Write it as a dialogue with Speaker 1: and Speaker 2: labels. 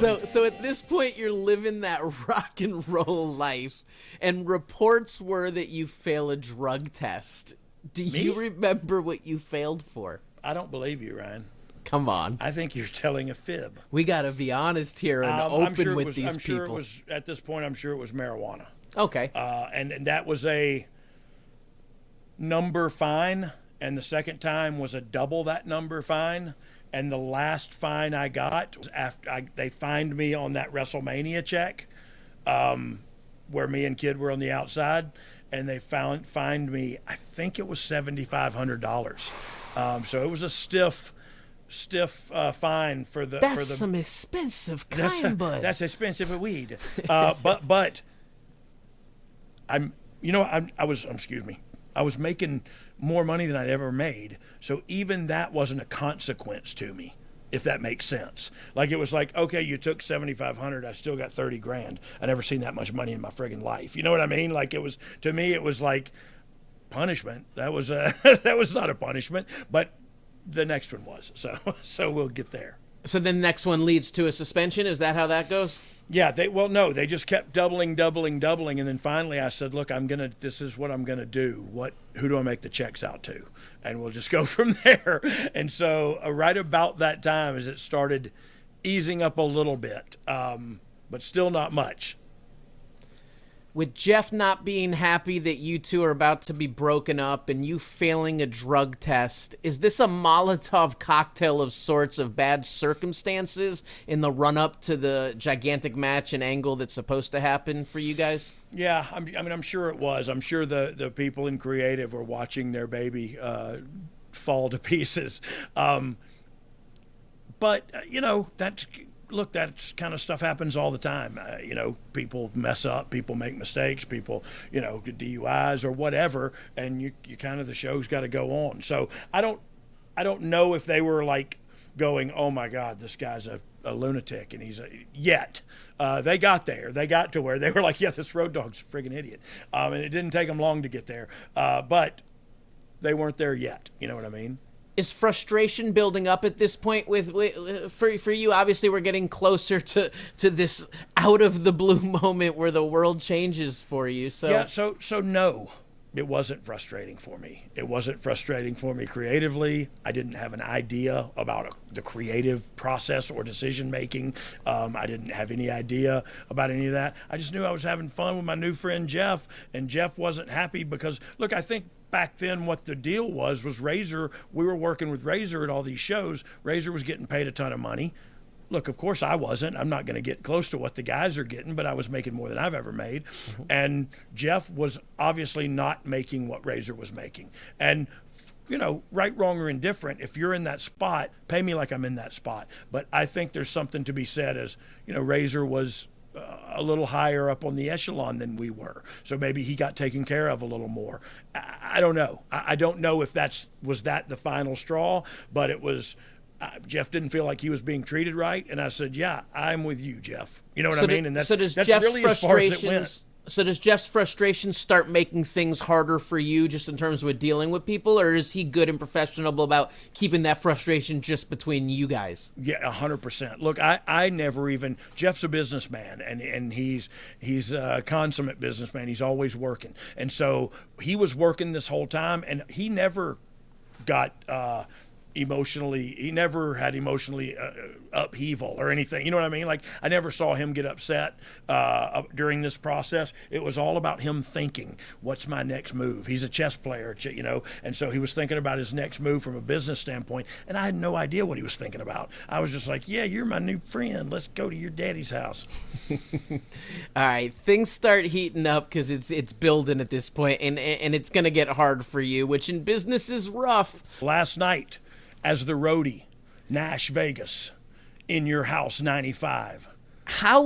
Speaker 1: So at this point, you're living that rock and roll life, and reports were that you fail a drug test. Do you remember what you failed for?
Speaker 2: I don't believe you, Ryan.
Speaker 1: Come on.
Speaker 2: I think you're telling a fib.
Speaker 1: We got to be honest here and open with these people.
Speaker 2: I'm sure it was, at this point, I'm sure it was marijuana.
Speaker 1: Okay.
Speaker 2: And that was a number fine, and the second time was a double that number fine. And the last fine I got was after they fined me on that WrestleMania check, where me and Kid were on the outside, and they fined me. I think it was $7,500. So it was a stiff fine for the.
Speaker 1: That's some expensive kind, bud.
Speaker 2: That's expensive weed. But I was making more money than I'd ever made. So even that wasn't a consequence to me, if that makes sense. Like, it was like, okay, you took $7,500, I still got $30,000. I never seen that much money in my friggin' life. You know what I mean? Like, it was, to me, it was like punishment. That was that was not a punishment, but the next one was. So we'll get there.
Speaker 1: So then the next one leads to a suspension? Is that how that goes?
Speaker 2: Yeah, they just kept doubling, and then finally I said, look, this is what I'm gonna do. Who do I make the checks out to? And we'll just go from there. And so right about that time, as it started easing up a little bit, but still not much.
Speaker 1: With Jeff not being happy that you two are about to be broken up and you failing a drug test, is this a molotov cocktail of sorts of bad circumstances in the run-up to the gigantic match and angle that's supposed to happen for you guys?
Speaker 2: Yeah, I'm sure it was. I'm sure the people in creative were watching their baby fall to pieces. But, that kind of stuff happens all the time. People mess up, people make mistakes, people, get DUIs or whatever, and you kind of, the show's got to go on. So I don't know if they were like going, oh my God, this guy's a lunatic, and yet. They got there. They got to where they were like, yeah, this Road Dogg's a friggin' idiot. And it didn't take them long to get there. But they weren't there yet. You know what I mean?
Speaker 1: Is frustration building up at this point for you? Obviously, we're getting closer to this out of the blue moment where the world changes for you. So
Speaker 2: yeah, so no, it wasn't frustrating for me. It wasn't frustrating for me creatively. I didn't have an idea about the creative process or decision making. I didn't have any idea about any of that. I just knew I was having fun with my new friend Jeff, and Jeff wasn't happy because, look, I think back then what the deal was Razor. We were working with Razor at all these shows. Razor was getting paid a ton of money. Look, of course I wasn't. I'm not going to get close to what the guys are getting, but I was making more than I've ever made. Mm-hmm. And Jeff was obviously not making what Razor was making. And, right, wrong, or indifferent, if you're in that spot, pay me like I'm in that spot. But I think there's something to be said as, Razor was a little higher up on the echelon than we were. So maybe he got taken care of a little more. I don't know. I don't know if was that the final straw, but it was, Jeff didn't feel like he was being treated right. And I said, yeah, I'm with you, Jeff. You know what I mean? And that's
Speaker 1: Jeff's
Speaker 2: really as far as it went.
Speaker 1: So does Jeff's frustration start making things harder for you just in terms of dealing with people, or is he good and professional about keeping that frustration just between you guys?
Speaker 2: Yeah, 100%. Look, I never even, Jeff's a businessman, and he's a consummate businessman. He's always working. And so he was working this whole time, and he never got he never had emotionally upheaval or anything. You know what I mean? Like, I never saw him get upset during this process. It was all about him thinking, what's my next move? He's a chess player, and so he was thinking about his next move from a business standpoint, and I had no idea what he was thinking about. I was just like, yeah, you're my new friend. Let's go to your daddy's house.
Speaker 1: All right, things start heating up because it's building at this point, and it's going to get hard for you, which in business is rough.
Speaker 2: Last night, as the roadie, Nash Vegas, in your house 95.
Speaker 1: How